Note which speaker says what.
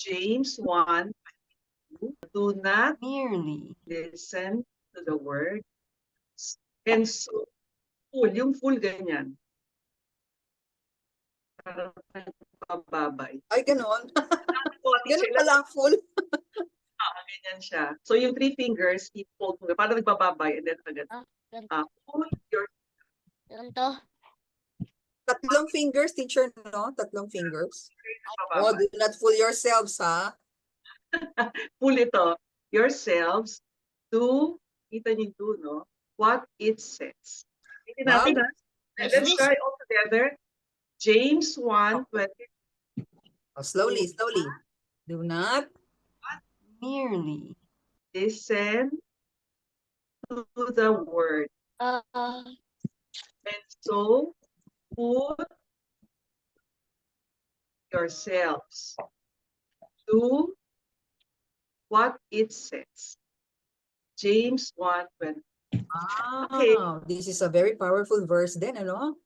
Speaker 1: James 1, do not
Speaker 2: merely,
Speaker 1: listen to the word and so full, yung full ganyan. Parang pababay.
Speaker 3: Ay, ganon.
Speaker 1: Konti
Speaker 3: Ganon
Speaker 1: sila,
Speaker 3: pala ang full.
Speaker 1: ganyan siya. So yung 3 fingers, i-fold mo, parang nagbababay and then agad. Pull your
Speaker 2: ganito.
Speaker 3: Tatlong fingers, teacher, no? Tatlong fingers. Oh,
Speaker 1: pababay.
Speaker 3: do not fool yourselves, ha?
Speaker 1: Pull ito, yourselves to, kita niyo do, no? What it says. Hindi natin,
Speaker 3: Wow.
Speaker 1: ha? And let's try all together. James 1:20.
Speaker 3: Oh, slowly, slowly. Do not
Speaker 2: Merely.
Speaker 1: Listen to the word. And so put yourselves to what it says. James 1:20.
Speaker 3: Wow,
Speaker 1: Okay.
Speaker 3: this is a very powerful verse then, ano?